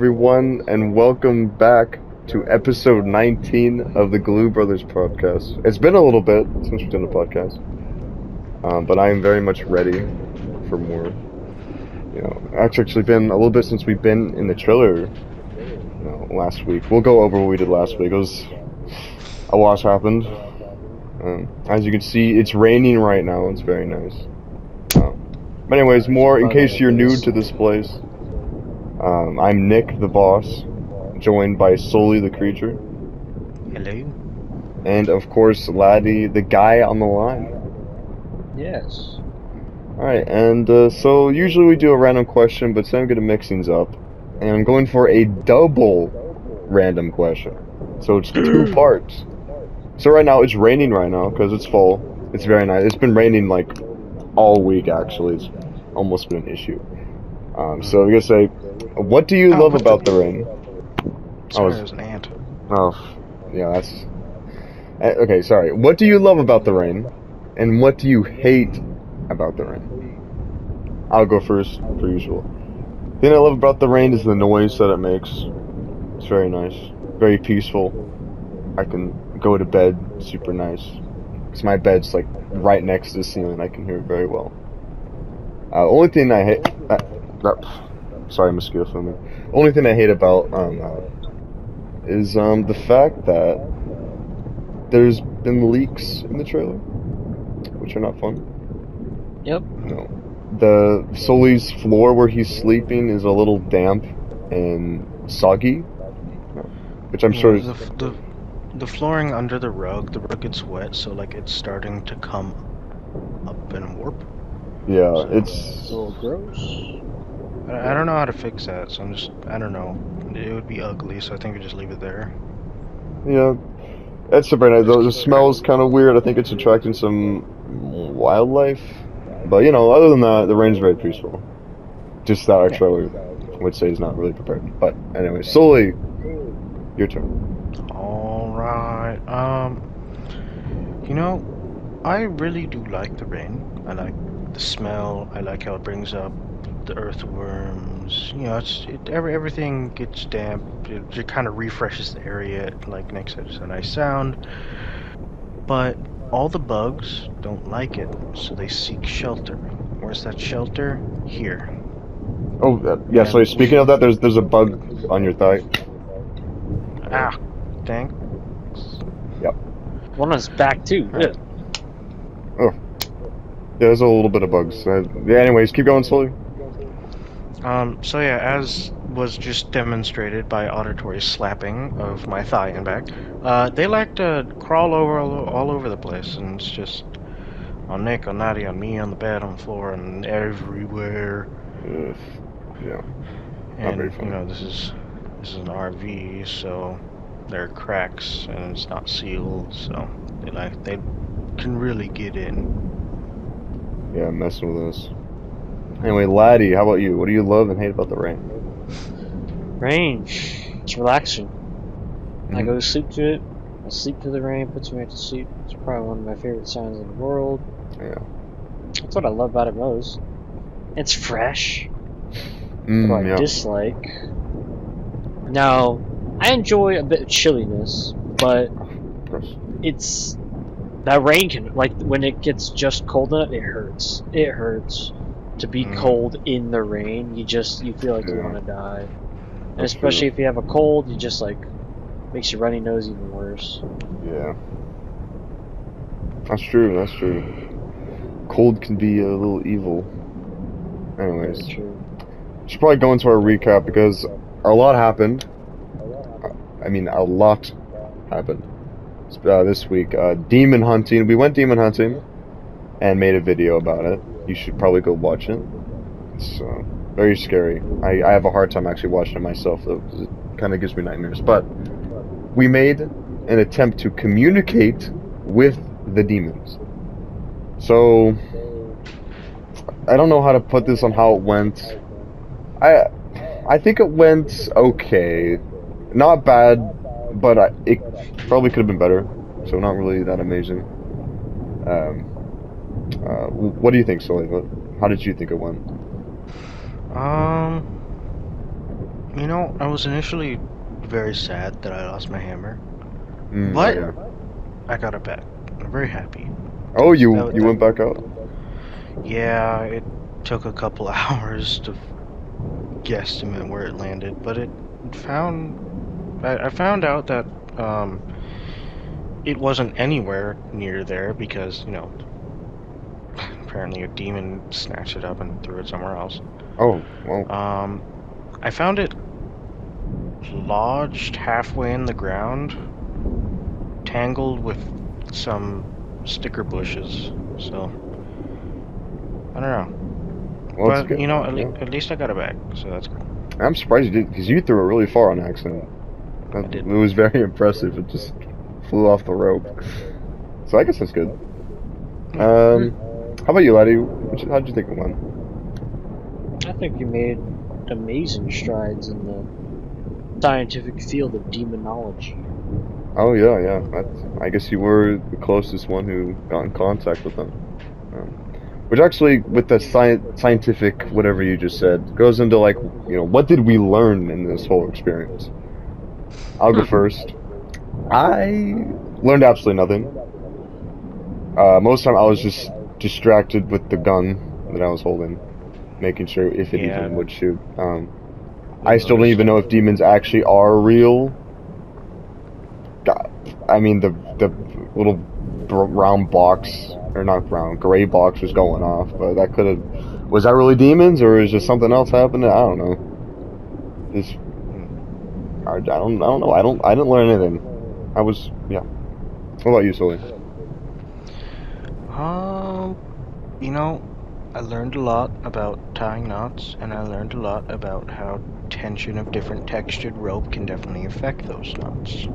everyone, and welcome back to episode 19 of the Glue Brothers podcast. It's been a little bit since we've done a podcast, but I am very much ready for more. It's actually been a little bit since we've been in the trailer. Last week. We'll go over what we did last week. It was a lot happened. As you can see, it's raining right now. It's very nice. But anyways, more in case you're new to this place. I'm Nick, the boss, joined by Sully, the creature. Hello. And of course, Laddie, the guy on the line. Yes. Alright, and so usually we do a random question, but today I'm going to mix things up. And I'm going for a double random question. So it's two parts. So right now, it's raining right now, because it's fall. It's very nice. It's been raining like all week, actually. It's almost been an issue. So I'm going to say, what do you love about the rain? Sorry, there's an ant. Oh, yeah, that's... Okay, sorry. What do you love about the rain? And what do you hate about the rain? I'll go first, per usual. The thing I love about the rain is the noise that it makes. It's very nice. Very peaceful. I can go to bed super nice. Because my bed's like right next to the ceiling. I can hear it very well. Only thing I hate... sorry, mosquito filming. Only thing I hate about is the fact that there's been leaks in the trailer, which are not fun. Yep. No. The Sully's floor where he's sleeping is a little damp and soggy, which I'm sure is... The flooring under the rug gets wet, so like it's starting to come up and warp. Yeah, so it's a little gross. I don't know how to fix that, so I don't know. It would be ugly, so I think we just leave it there. Yeah, it's very nice. The smell's kind of weird. I think it's attracting some wildlife. But, other than that, the rain's very peaceful. Just that our trailer would say is not really prepared. But, anyway, Sully, your turn. Alright, I really do like the rain. I like the smell. I like how it brings up the earthworms. Everything gets damp. It kind of refreshes the area. Like Nick said, it's a nice sound. But all the bugs don't like it, so they seek shelter. Where's that shelter? Here. Oh, yeah. So speaking of that, there's a bug on your thigh. Ah, thanks. Yep. One on his back too. Yeah. Oh. Yeah, there's a little bit of bugs. Yeah. Anyways, keep going, Sully. So yeah, as was just demonstrated by auditory slapping of my thigh and back, they like to crawl all over the place, and it's just on Nick, on Natty, on me, on the bed, on the floor, and everywhere. Yeah. And this is an RV, so there are cracks, and it's not sealed, so they can really get in. Yeah, messing with us. Anyway, Laddie, how about you? What do you love and hate about the rain? Rain. It's relaxing. I go to sleep to it. I sleep to the rain, puts me right to sleep. It's probably one of my favorite sounds in the world. Yeah. That's what I love about it most. It's fresh. What I dislike. Now, I enjoy a bit of chilliness, but it's... That rain can, like, when it gets just cold enough, it hurts. It hurts to be cold in the rain. You feel like you want to die. And especially if you have a cold, you just, like, makes your runny nose even worse. Yeah. That's true, Cold can be a little evil. Anyways. Very true. We should probably go into our recap because a lot happened. A lot happened. This week. Demon hunting. We went demon hunting and made a video about it. You should probably go watch it. It's very scary. I have a hard time actually watching it myself though, because it kind of gives me nightmares. But we made an attempt to communicate with the demons. So I don't know how to put this on how it went. I think it went okay. Not bad, but it probably could have been better. So not really that amazing. What do you think, Sully? How did you think it went? You know, I was initially very sad that I lost my hammer, Oh, but yeah. I got it back. I'm very happy. Oh, you That- went back out? Yeah, it took a couple hours to guesstimate where it landed, but it found. I found out that it wasn't anywhere near there because, you know, apparently a demon snatched it up and threw it somewhere else. Oh, well. I found it lodged halfway in the ground, tangled with some sticker bushes. So I don't know, Well, it's but good. you know, Yeah. at least I got it back, so that's good. I'm surprised you did, because you threw it really far on accident. I did. It was very impressive. It just flew off the rope. So I guess that's good. How about you, Laddie? How'd you think it went? I think you made amazing strides in the scientific field of demonology. Oh, yeah. I guess you were the closest one who got in contact with them. Which actually, with the scientific, whatever you just said, goes into, like, you know, what did we learn in this whole experience? I'll go first. I learned absolutely nothing. Most of the time I was just distracted with the gun that I was holding, making sure if it Yeah. even would shoot. I still don't even know if demons actually are real. God, I mean, the little round box, or not brown, gray box was going off, but that could have... Was that really demons, or is just something else happening? I don't know. Just... I don't know. I didn't learn anything. Yeah. What about you, Sully? You know, I learned a lot about tying knots, and I learned a lot about how tension of different textured rope can definitely affect those knots.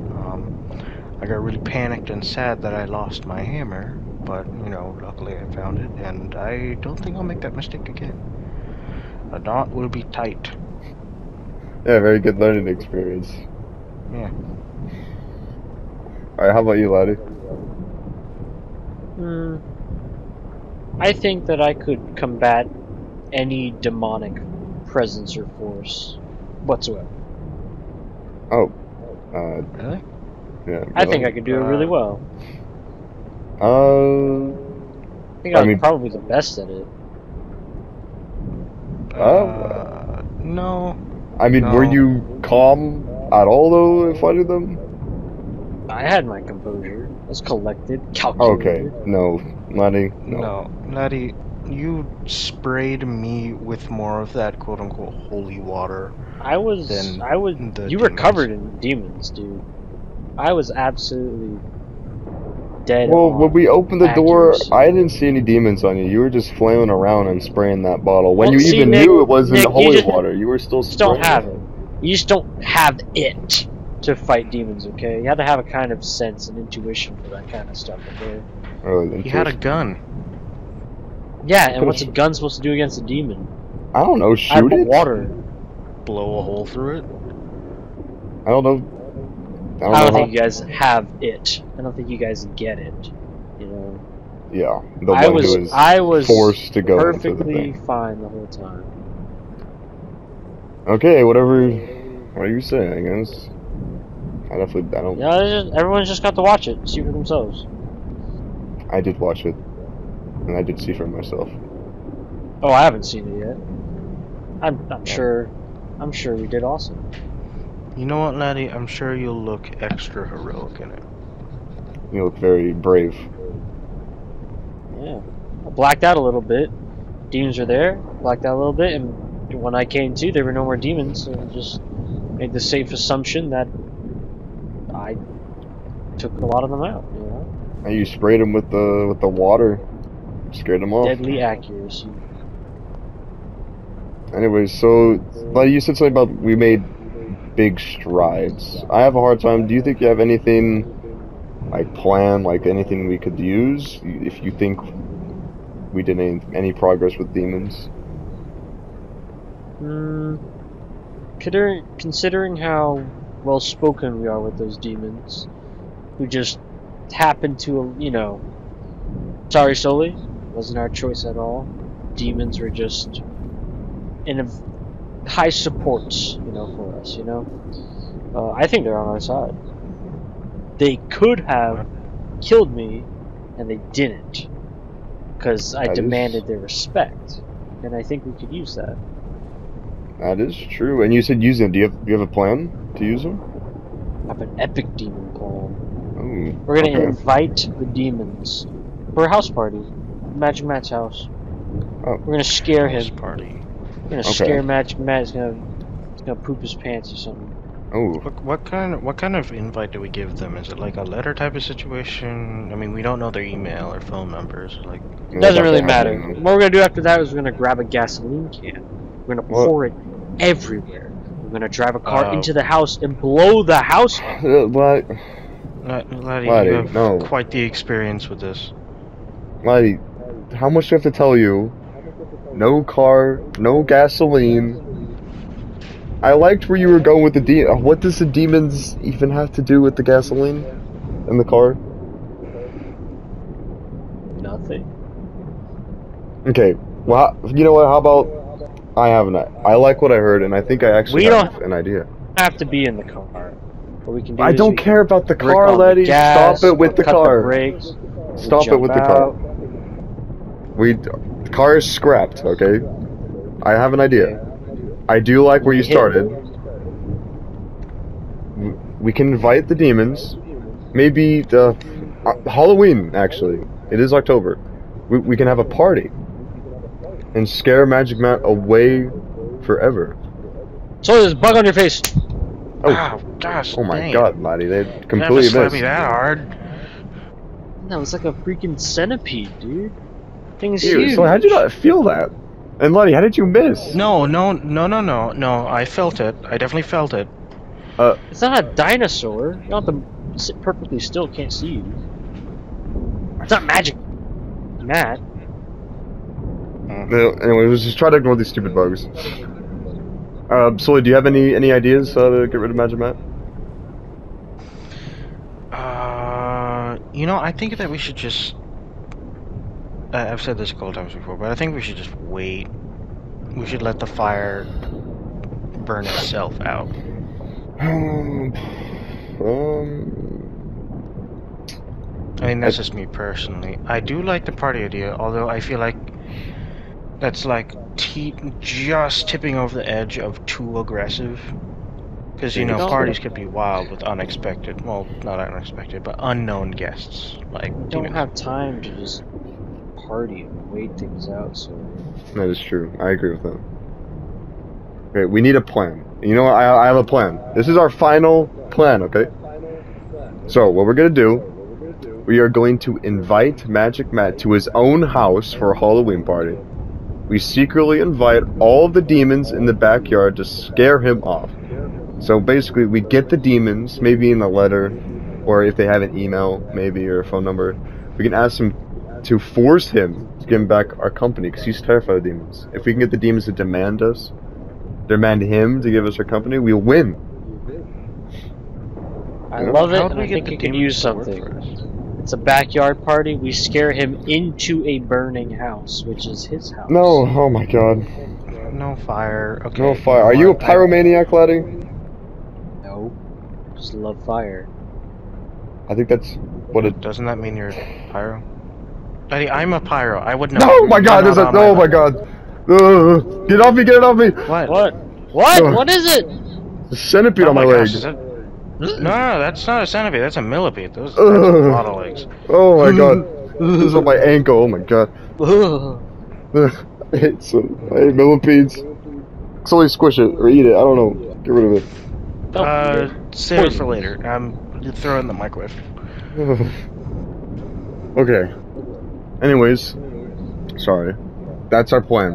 I got really panicked and sad that I lost my hammer, but, you know, luckily I found it, and I don't think I'll make that mistake again. A knot will be tight. Yeah, very good learning experience. Yeah. Alright, how about you, Laddie? I think that I could combat any demonic presence or force whatsoever. Oh. Really? Yeah. I think I could do it really well. I think I'm probably the best at it. No. I mean, No. were you calm at all, though, in fighting them? I had my composure. I was collected, calculated. Okay, no. Laddie, no. No. Laddie, you sprayed me with more of that quote-unquote holy water. You were demons. covered in demons, dude. I was absolutely dead. Well, when we opened the accuracy. door, I didn't see any demons on you. You were just flailing around and spraying that bottle. When Well, you see, even Nick, knew it wasn't Nick, holy water, you were still just don't spraying have it. You just don't have it to fight demons, okay? You have to have a kind of sense and intuition for that kind of stuff, okay? He had a gun. Yeah, and what's a gun supposed to do against a demon? I don't know, shoot it? Water. Blow a hole through it? I don't know. I don't think you guys have it. I don't think you guys get it. You know. Yeah, I was forced to go perfectly into the thing. fine the whole time. Okay, whatever you say, I guess. I don't. Yeah, everyone's just got to watch it, see for themselves. I did watch it, and I did see for myself. Oh, I haven't seen it yet. I'm sure we did awesome. You know what, Laddie? I'm sure you'll look extra heroic in it. You look very brave. Yeah. I blacked out a little bit. Demons are there. Blacked out a little bit, and when I came to, there were no more demons, so I just made the safe assumption that I took a lot of them out, you know? And you sprayed them with the water. Scared them off. Deadly accuracy. Anyways, so like you said something about we made big strides. I have a hard time. Do you think you have anything like planned, like anything we could use if you think we did any progress with demons? Considering how well spoken we are with those demons, who just happened to, you know, sorry, Sully, wasn't our choice at all. Demons were just in a high support, you know, for us, you know? I think they're on our side. They could have killed me, and they didn't. Because I demanded their respect. And I think we could use that. That is true. And you said use them. Do you have a plan to use them? I have an epic demon plan. Oh, We're gonna invite the demons for a house party. Magic Matt's house. Oh. We're gonna scare him. Party. We're gonna scare Magic Matt. He's gonna poop his pants or something. Oh. What kind of invite do we give them? Is it like a letter type of situation? I mean, we don't know their email or phone numbers. Like, it doesn't really matter. What we're gonna do after that is we're gonna grab a gasoline can. We're gonna pour it everywhere. We're gonna drive a car into the house and blow the house up. What? Laddie, you have quite the experience with this. Laddie, how much do I have to tell you? No car, no gasoline. I liked where you were going with the demon. What does the demons even have to do with the gasoline in the car? Nothing. Okay, well, you know what? How about I like what I heard, and I think I actually have an idea. Have to be in the car. What we can do I don't care about the car, Laddie. Stop it with the car. Stop it with the car. The car is scrapped, okay? I have an idea. I do like where you started. We can invite the demons. Maybe the Halloween, actually. It is October. We can have a party and scare Magic Matt away forever. So there's a bug on your face. Oh gosh! Oh my dang. God, Laddie! They completely slap missed. me that hard. No, it's like a freaking centipede, dude. Thing's Dude, huge. so how'd you not feel that? And Laddie, how did you miss? No. I felt it. I definitely felt it. It's not a dinosaur. You don't have to sit perfectly still. Can't see you. It's not Magic Matt. Anyway, let's just try to ignore these stupid bugs. Sully, do you have any ideas to get rid of Magic Matt? You know, I think that we should just... I've said this a couple times before, but I think we should just wait. We should let the fire burn itself out. I mean, that's just me personally. I do like the party idea, although I feel like that's like just tipping over the edge of too aggressive. Because, you know, parties could be wild with unexpected, well, not unexpected, but unknown guests. Like, we don't have time to just party and wait things out, so... That is true. I agree with that. Okay, we need a plan. You know what? I have a plan. This is our final plan, okay? So, what we're gonna do, we are going to invite Magic Matt to his own house for a Halloween party. We secretly invite all the demons in the backyard to scare him off. So basically, we get the demons, maybe in a letter, or if they have an email, maybe, or a phone number. We can ask them to force him to give him back our company, because he's terrified of demons. If we can get the demons to demand him to give us our company, we'll win. I love it, and I think it can use something. It's a backyard party. We scare him into a burning house, which is his house. No, oh my God. No fire. Okay. No fire. Are you a pyromaniac, Laddie? No. Just love fire. I think that's what it... Doesn't that mean you're pyro? Laddie, I'm a pyro. I would know. No, oh my God, there's a... Oh my God. Get off me, get it off me! What? What is it? The centipede on my leg. No, that's not a centipede. That's a millipede. That's a lot of legs. Oh my God. This is on my ankle. Oh my God. I hate millipedes. Slowly squish it or eat it. I don't know. Get rid of it. Save it for later. Throw it in the microwave. Okay. Anyways, sorry. That's our plan.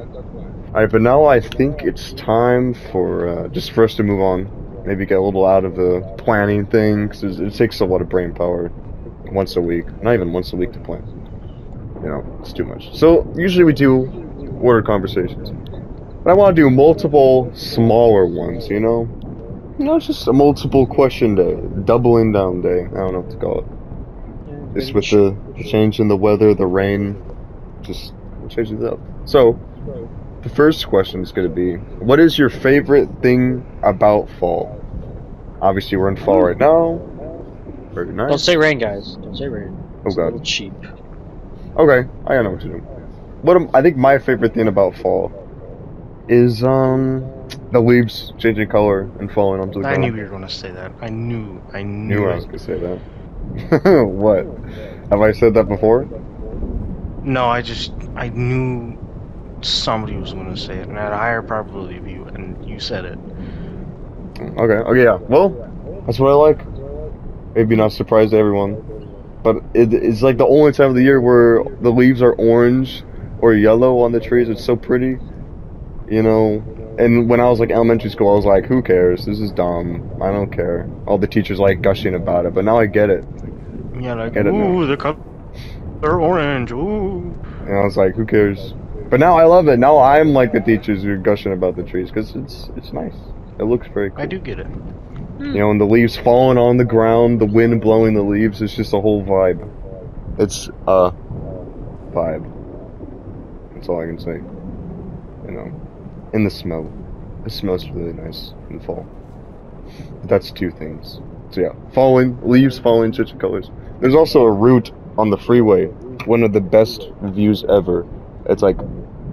Alright, but now I think it's time for just for us to move on. Maybe get a little out of the planning thing, because it takes a lot of brain power once a week. Not even once a week to plan. You know, it's too much. So, usually we do order conversations. But I want to do multiple smaller ones, you know? You know, just a multiple question day. Doubling down day. I don't know what to call it. Just with the change in the weather, the rain, just changes it up. So, the first question is going to be, what is your favorite thing about fall? Obviously, we're in fall right now. Very nice. Don't say rain, guys. Don't say rain. It's God. a little cheap. Okay, I know what to do. I think my favorite thing about fall is the leaves changing color and falling onto the I ground. knew you were going to say that. I knew I was it. going to say that. What? Have I said that before? No, I knew somebody was going to say it, and I had a higher probability of you, and you said it. Okay, yeah. Well, that's what I like. Maybe not surprise to everyone, but it's like the only time of the year where the leaves are orange or yellow on the trees. It's so pretty, you know. And when I was like elementary school, I was like, who cares? This is dumb. I don't care. All the teachers like gushing about it, but now I get it. Yeah, like, Get it ooh, now. the color orange, ooh. And I was like, who cares? But now I love it. Now I'm like the teachers who are gushing about the trees because it's nice. It looks very cool. I do get it. You know, and the leaves falling on the ground, the wind blowing the leaves, it's just a whole vibe. It's a vibe. That's all I can say. You know. And the smell. The smell's really nice in the fall. That's two things. So yeah, leaves falling, changing colors. There's also a route on the freeway, one of the best views ever. It's like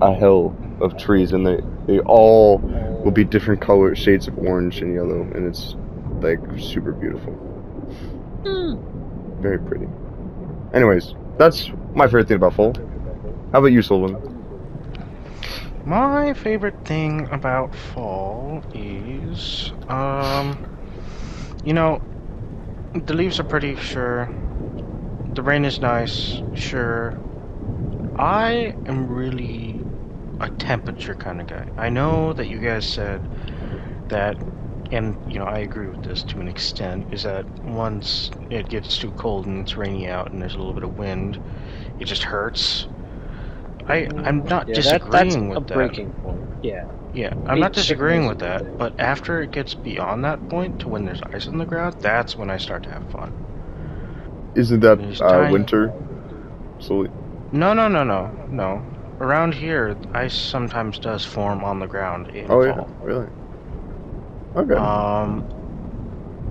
a hill of trees, and they all will be different color shades of orange and yellow, and it's like super beautiful. Very pretty. Anyways, that's my favorite thing about fall. How about you, Sullivan? My favorite thing about fall is, you know, the leaves are pretty, sure. The rain is nice, sure. I am really a temperature kind of guy. I know that you guys said that, and you know, I agree with this to an extent, is that once it gets too cold and it's rainy out and there's a little bit of wind, it just hurts. I'm not disagreeing with that. That's a breaking point. Yeah. Yeah, I'm not disagreeing with that, but after it gets beyond that point to when there's ice on the ground, that's when I start to have fun. Isn't that winter? Slowly. No. Around here, ice sometimes does form on the ground in fall. Yeah, really? Okay.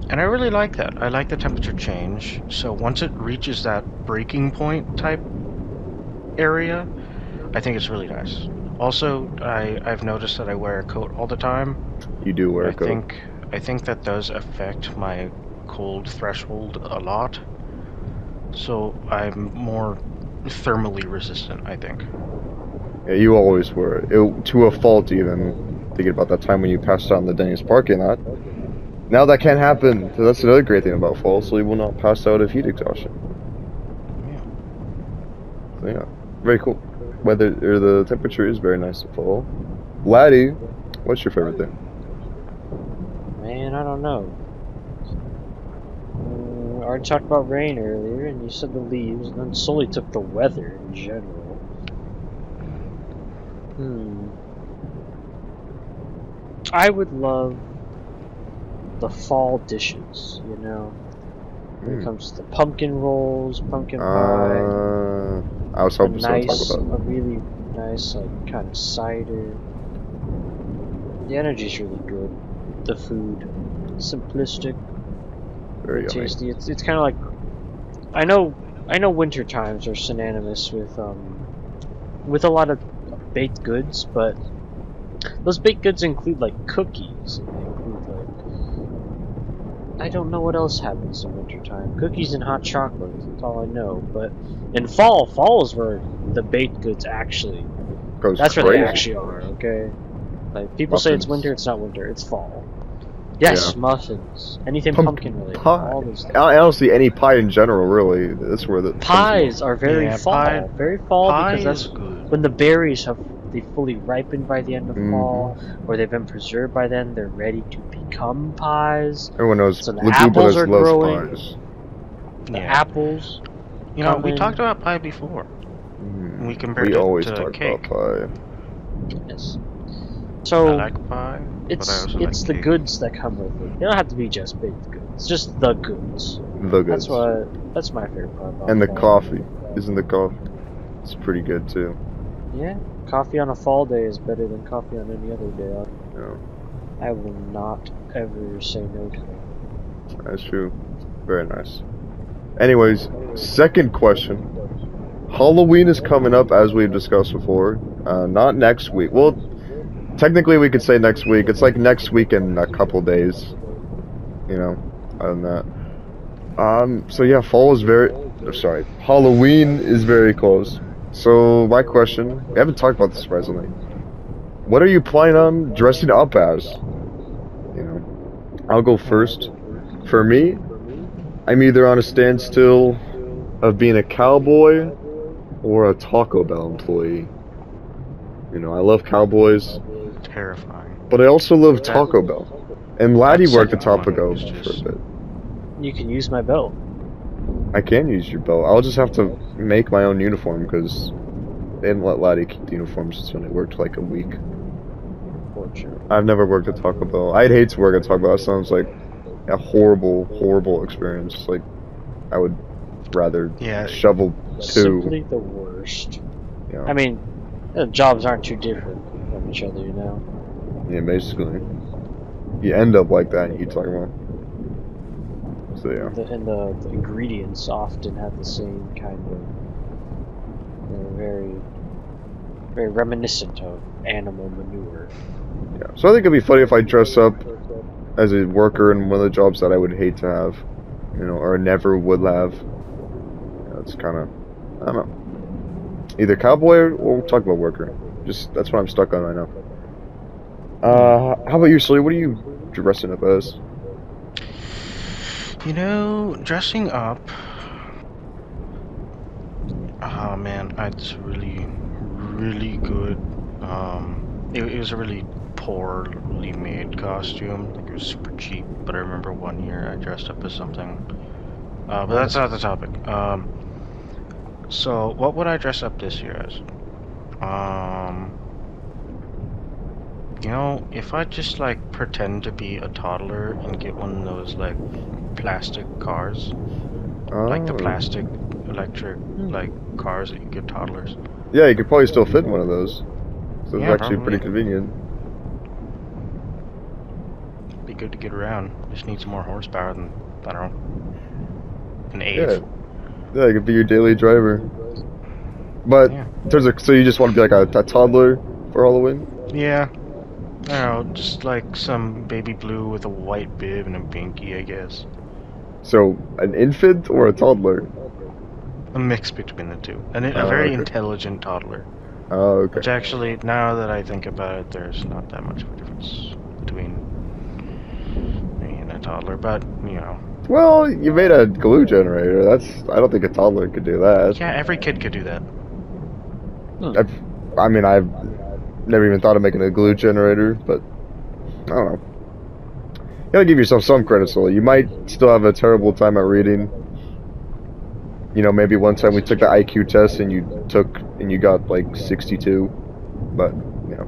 And I really like that. I like the temperature change. So once it reaches that breaking point type area, I think it's really nice. Also, I've noticed that I wear a coat all the time. You do wear a coat. I think that does affect my cold threshold a lot. So I'm more thermally resistant, I think. Yeah, you always were. To a fault, even. Thinking about that time when you passed out in the Denny's parking lot. Now that can't happen. So that's another great thing about fall, so you will not pass out of heat exhaustion. Yeah. So yeah, very cool. The temperature is very nice in fall. Laddie, what's your favorite thing? Man, I don't know. I already talked about rain earlier, and you said the leaves, and then Sully took the weather in general. I would love the fall dishes, you know? When it comes to pumpkin rolls, pumpkin pie. I was hoping someone talk about a really nice, like, kind of cider. The energy's really good. The food, simplistic, very tasty. Yummy. It's kind of like, I know winter times are synonymous with a lot of baked goods, but those baked goods include like cookies. And they include like, I don't know what else happens in wintertime. Cookies and hot chocolate, that's all I know. But in fall is where the baked goods actually, that's where they actually are, okay? Like, people muffins. say it's winter, it's not winter, it's fall. Yes, yeah. Muffins. Anything pumpkin related. All those things. Honestly, any pie in general, really. That's where the pies are very fall. Very fall pie because that's when the berries have fully ripened by the end of fall, or they've been preserved by then. They're ready to become pies. Everyone knows. So the apples are growing. Pies. The apples. You know, we talked about pie before. We compared it to cake. We always talk about pie. Yes. So I like pie. It's the goods that come with it. They don't have to be just baked goods. It's just the goods. The goods. That's my favorite part about and the fall. coffee. Isn't the coffee? It's pretty good too. Yeah. Coffee on a fall day is better than coffee on any other day. Yeah, I will not ever say no to that. that's true. Very nice. Anyways, second question. Halloween is coming up, as we've discussed before. Not next week. Well, technically we could say next week. It's like next week in a couple days. You know, other than that. So yeah, fall is sorry, Halloween is very close. So my question, we haven't talked about this surprisingly. What are you planning on dressing up as? You know, I'll go first. For me, I'm either on a standstill of being a cowboy or a Taco Bell employee. You know, I love cowboys, Terrifying. but I also love Taco Bell. And Laddie worked at Taco Bell It's for just- a bit. You can use my belt. I can use your belt. I'll just have to make my own uniform because they didn't let Laddie keep the uniforms. It's only worked like a week. Fortunately. I've never worked at Taco Bell. I'd hate to work at Taco Bell. That sounds like a horrible, horrible experience. Like, I would rather Yeah. shovel Simply two. the worst. You know? I mean, the jobs aren't too different from each other, you know? Yeah, basically. You end up like that, you talk about. So, yeah. And the ingredients often have the same kind of, very, very reminiscent of animal manure. Yeah. So I think it'd be funny if I dress up as a worker in one of the jobs that I would hate to have. You know, or never would have. Yeah, it's kind of, I don't know. Either cowboy or talk about worker. Just, that's what I'm stuck on right now. How about you, Sully? What are you dressing up as? You know, dressing up. Oh man, it's really, really good. It was a really poorly made costume. Like, it was super cheap. But I remember one year I dressed up as something. But that's not the topic. So what would I dress up this year as? You know, if I just like pretend to be a toddler and get one of those like plastic cars, like the Oh. plastic electric like cars that you give toddlers. Yeah, you could probably still fit in one of those. So it's Yeah, actually pretty probably. convenient. Be good to get around. Just need some more horsepower than, I don't know, an Yeah. eighth. Yeah, it could be your daily driver. But Yeah. so you just want to be like a toddler for Halloween? Yeah. I don't know, just like some baby blue with a white bib and a binky, I guess. So an infant or a toddler? A mix between the two. And a Oh, very okay. intelligent toddler. Oh, okay. Which actually, now that I think about it, there's not that much of a difference between me and a toddler, but, you know. Well, you made a glue generator. I don't think a toddler could do that. Yeah, every kid could do that. I've never even thought of making a glue generator, but I don't know. You gotta give yourself some credit, Sully. You might still have a terrible time at reading. You know, maybe one time we took the IQ test and you got like 62, but you know,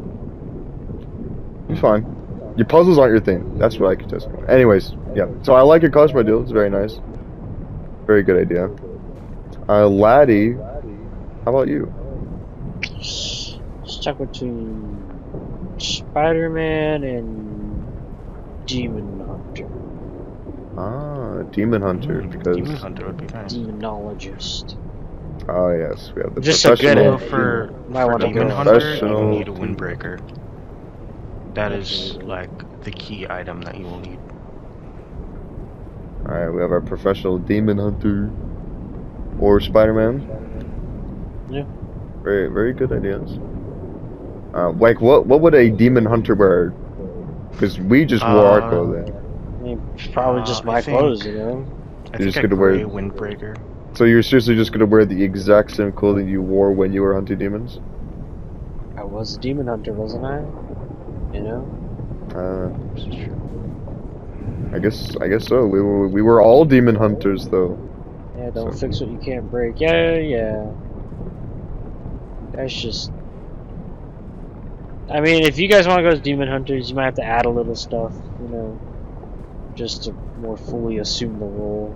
it's fine. Your puzzles aren't your thing. That's what IQ test. Anyways, yeah. So I like your costume idea. It's very nice. Very good idea. Laddie, how about you? Stuck between Spider-Man and Demon Hunter. Ah, Demon Hunter, because Demon Hunter would be nice. Demonologist. oh yes, we have the Just a good professional. idea. For Might wanna Demon go. Hunter, you Professional need a demon. windbreaker. That is like the key item that you will need. All right, we have our professional Demon Hunter or Spider-Man. Yeah. Very, very good ideas. Like, what would a Demon Hunter wear? Because we just wore our clothing. I mean, probably just I my think- clothes, you know? I You're think just a gonna wear- gray windbreaker. So you're seriously just gonna wear the exact same clothing you wore when you were hunting demons? I was a demon hunter, wasn't I? You know? This is true. I guess so. We were all demon hunters though. Yeah, don't So- fix what you can't break. Yeah. That's just... I mean, if you guys want to go as demon hunters, you might have to add a little stuff, you know, just to more fully assume the role.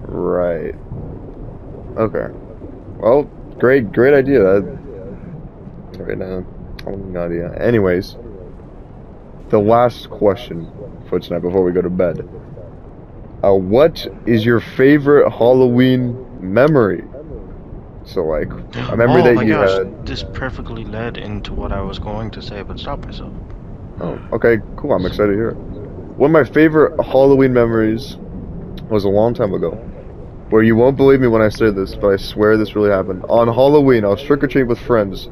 Right. Okay. Well, great idea. right now. I have no idea. Anyways, the last question for tonight before we go to bed. What is your favorite Halloween memory? So, like, a memory that you had. This perfectly led into what I was going to say, but stop myself. Oh, okay, cool. I'm excited to hear it. One of my favorite Halloween memories was a long time ago, where you won't believe me when I say this, but I swear this really happened. On Halloween, I was trick-or-treating with friends,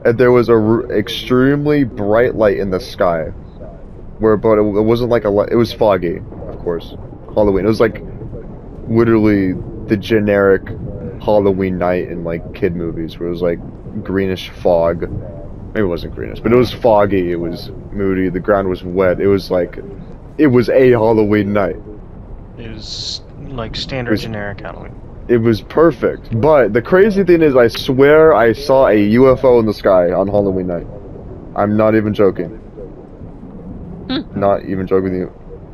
and there was a extremely bright light in the sky. But it wasn't like a light, it was foggy, of course. Halloween. It was like literally the generic Halloween night in like kid movies where it was like greenish fog. Maybe it wasn't greenish, but it was foggy, it was moody, the ground was wet. It was like, it was a Halloween night. It was like standard generic Halloween. It was perfect. But the crazy thing is, I swear I saw a UFO in the sky on Halloween night. I'm not even joking. Not even joking with you.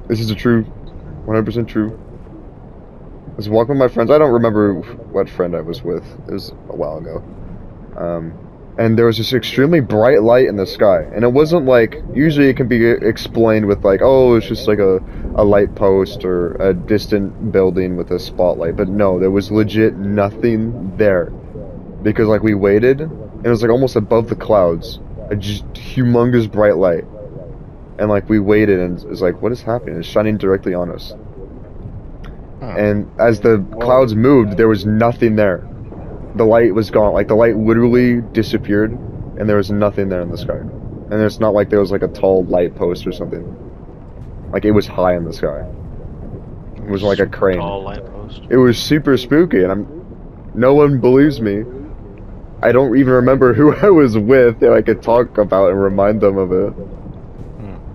This is a true, 100% true. I was walking with my friends. I don't remember what friend I was with. It was a while ago. And there was this extremely bright light in the sky. And it wasn't like, usually it can be explained with like, oh, it's just like a light post or a distant building with a spotlight. But no, there was legit nothing there. Because like we waited, and it was like almost above the clouds. A just humongous bright light. And like we waited, and it's like, what is happening? It's shining directly on us. And as the clouds moved, there was nothing there. The light was gone. Like the light literally disappeared, and there was nothing there in the sky. And it's not like there was like a tall light post or something. Like it was high in the sky. It was like a crane. Tall light post. It was super spooky, and no one believes me. I don't even remember who I was with that I could talk about and remind them of it.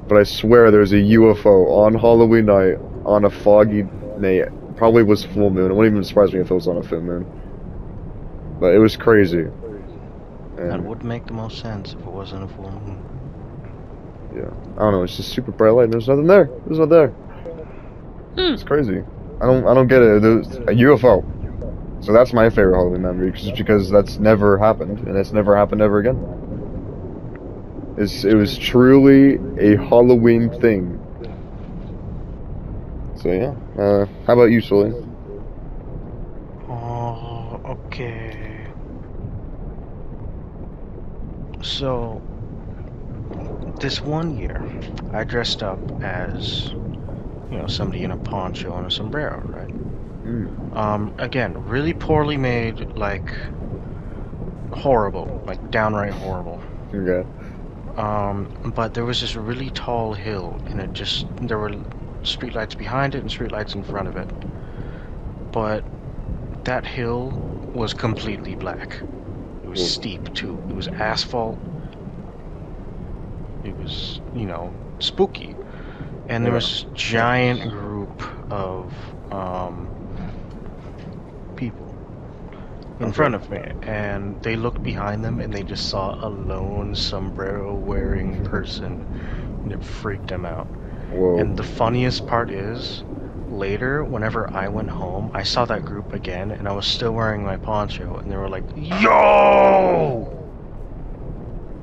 But I swear there's a UFO on Halloween night on a foggy night. Probably was full moon. It wouldn't even surprise me if it was on a full moon. But it was crazy. And that would make the most sense if it wasn't a full moon. Yeah. I don't know, it's just super bright light and there's nothing there. There's nothing there. It's crazy. I don't get it. There's a UFO. So that's my favorite Halloween memory, because that's never happened, and it's never happened ever again. It was truly a Halloween thing. So yeah. How about you, Sully? Oh, okay. So, this one year, I dressed up as, somebody in a poncho and a sombrero, right? Again, really poorly made, like, horrible, like downright horrible. Okay. But there was this really tall hill, and there were streetlights behind it and streetlights in front of it. But that hill was completely black. It was steep too. It was asphalt. It was, spooky. And there was this giant group of people in front of me, and they looked behind them and they just saw a lone sombrero wearing person, and it freaked them out. Whoa. And the funniest part is, later, whenever I went home, I saw that group again, and I was still wearing my poncho, and they were like, "Yo!"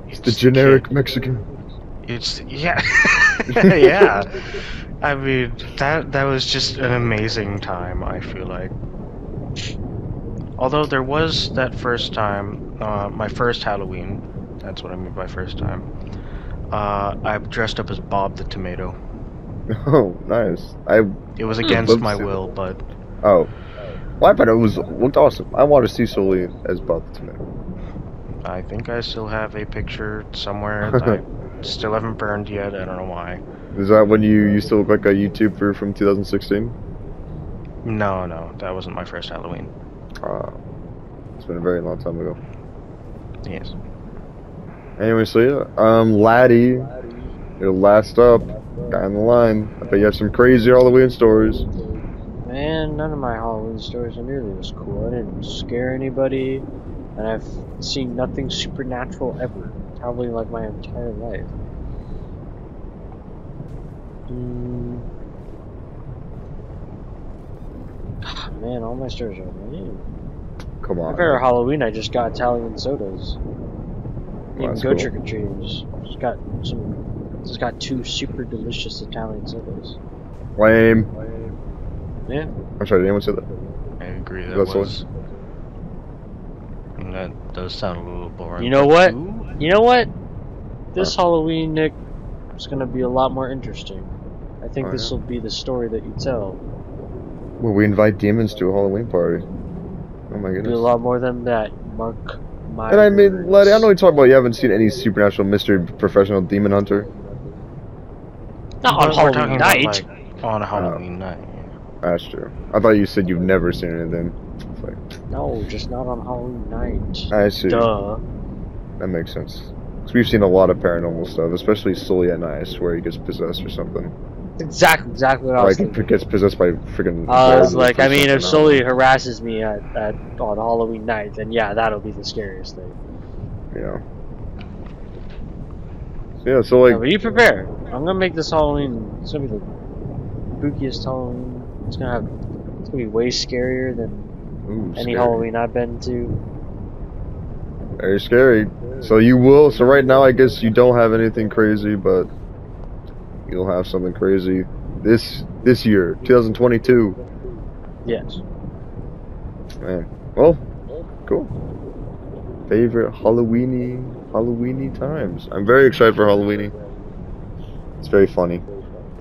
It's the generic Mexican. Yeah. Yeah. I mean, that was just an amazing time, I feel like. Although there was that first time, my first Halloween, that's what I mean by first time, I dressed up as Bob the Tomato. Oh, nice. It was against my will, but... Oh. Well, I thought it looked awesome. I want to see Sully as Bob the Tomato. I think I still have a picture somewhere that I still haven't burned yet. I don't know why. Is that when you used to look like a YouTuber from 2016? No, that wasn't my first Halloween. It's been a very long time ago. Yes. Anyway, so yeah, Laddie, you're last up, guy in the line. I bet you have some crazy Halloween stories. Man, none of my Halloween stories are nearly as cool. I didn't scare anybody, and I've seen nothing supernatural ever. Probably like my entire life. Man, all my stories are lame. Come on. My favorite Halloween, I just got Italian sodas. Even that's go cool. trick or treating. Just got 2 super delicious Italian sodas. Lame. Yeah. I'm sorry, did anyone say that? I agree. That's That does sound a little boring. You know what? Ooh. You know what? This Halloween, Nick, is gonna be a lot more interesting. I think this will be the story that you tell. Well, we invite demons to a Halloween party. Oh my Be a goodness. lot more than that. Mark my And I mean, words. Letty, I know you talk about you haven't seen any supernatural mystery professional demon hunter. Not on We're Halloween talking night. about, like, on a Halloween night. That's true. I thought you said you've never seen anything. It's like, No, just not on Halloween night. I see. Duh. That makes sense. Because we've seen a lot of paranormal stuff, especially Sully at night. I swear he gets possessed or something. Exactly what I was Like, thinking. gets possessed by freaking. I was like, I mean, if Sully. Sully harasses me on Halloween night, then yeah, that'll be the scariest thing. Yeah. Yeah, so like. No, but you prepare. I'm gonna make this Halloween. It's gonna be the spookiest Halloween. It's gonna be way scarier than any Scary. Halloween I've been to. Very scary. So you will. So right now, I guess you don't have anything crazy, but you'll have something crazy this year, 2022. Yes. Man, well, cool. Favorite Halloweeny times. I'm very excited for Halloweeny. It's very funny.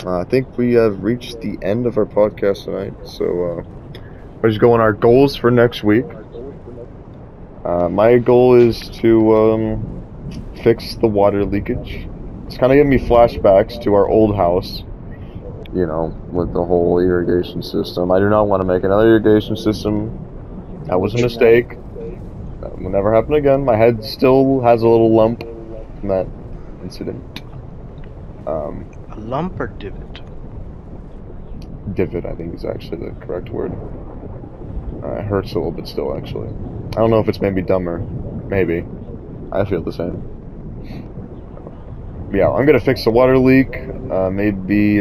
I think we have reached the end of our podcast tonight, so we're just going our goals for next week. My goal is to fix the water leakage. It's kind of giving me flashbacks to our old house, you know, with the whole irrigation system. I do not want to make another irrigation system. That was a mistake. That will never happen again. My head still has a little lump from that incident. A lump or divot? Divot, I think, is actually the correct word. It hurts a little bit still, actually. I don't know if it's made me dumber. Maybe. I feel the same. But yeah, I'm gonna fix the water leak. Maybe,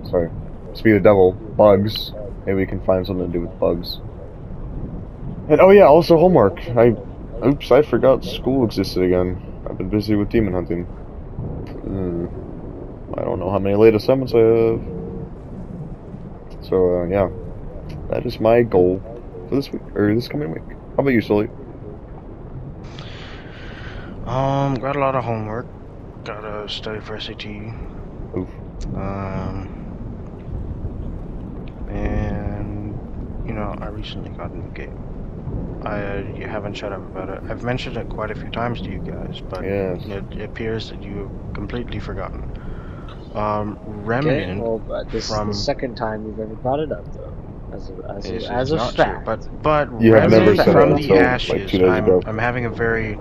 sorry. Speak of the devil, bugs. Maybe we can find something to do with bugs. And oh yeah, also homework. Oops, I forgot school existed again. I've been busy with demon hunting. I don't know how many late assignments I have. So, yeah. That is my goal for this week, or this coming week. How about you, Sully? Got a lot of homework. Gotta study for SAT. Oof. And, you know, I recently got a new game. You haven't shut up about it. I've mentioned it quite a few times to you guys, but Yes. it appears that you've completely forgotten. Remnant. Okay, well, this is the second time you've ever brought it up, though. As a fact. True, but You have never Remnant said from that the until, like, Ashes. 2 days ago. I'm having a very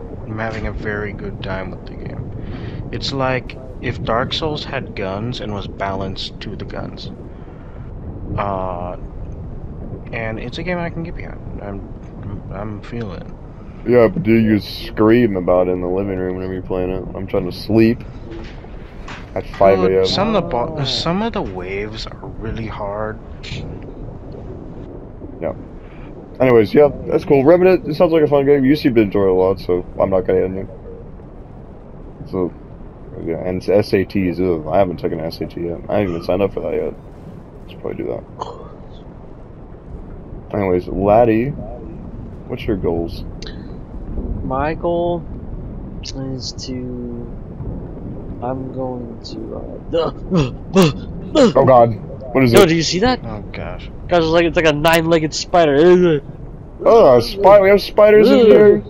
good time with the game. It's like if Dark Souls had guns and was balanced to the guns. And it's a game I can get behind. I'm feeling it. Yeah, but dude, you scream about it in the living room whenever you're playing it. I'm trying to sleep at 5 a.m. Some of the waves are really hard. Yeah. Anyways, yeah, that's cool. Remnant, it sounds like a fun game. You seem to enjoy it a lot, so I'm not gonna end you. So, yeah, and it's SATs. Ugh, I haven't taken an SAT yet. I haven't even signed up for that yet. Should probably do that. Anyways, Laddie, what's your goals? My goal is to. I'm going to. Oh God, what is Yo, it? do you see that? Oh gosh. Guys, it's like a 9-legged spider. Oh, we have spiders in here.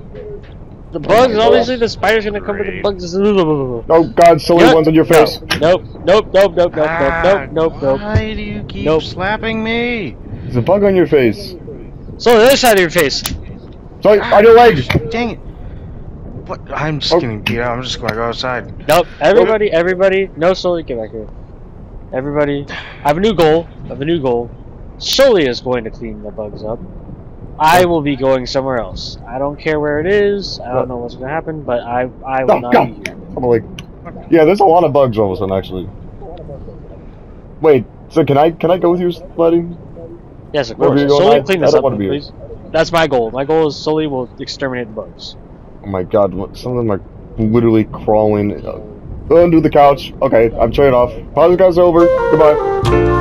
The bugs, obviously the spider's gonna come with the bugs. Oh God, silly ones on your face. Nope. Why do you keep slapping me? There's a bug on your face. So the other side of your face. Sorry, on your leg. Dang it. What? I'm just getting beat up. I'm just gonna go outside. Nope. Everybody. No, Sully, get back here. Everybody. I have a new goal. Sully is going to clean the bugs up. I will be going somewhere else. I don't care where it is. I don't know what's gonna happen, but I will not be here. I'm like, yeah, there's a lot of bugs all of a sudden, actually. Wait, so can I go with you, Laddie? Yes, of course. Sully, clean this up, please. That's my goal. My goal is Sully will exterminate the bugs. Oh my god, some of them are literally crawling under the couch. Okay, I'm turning off. Podcast over. Goodbye.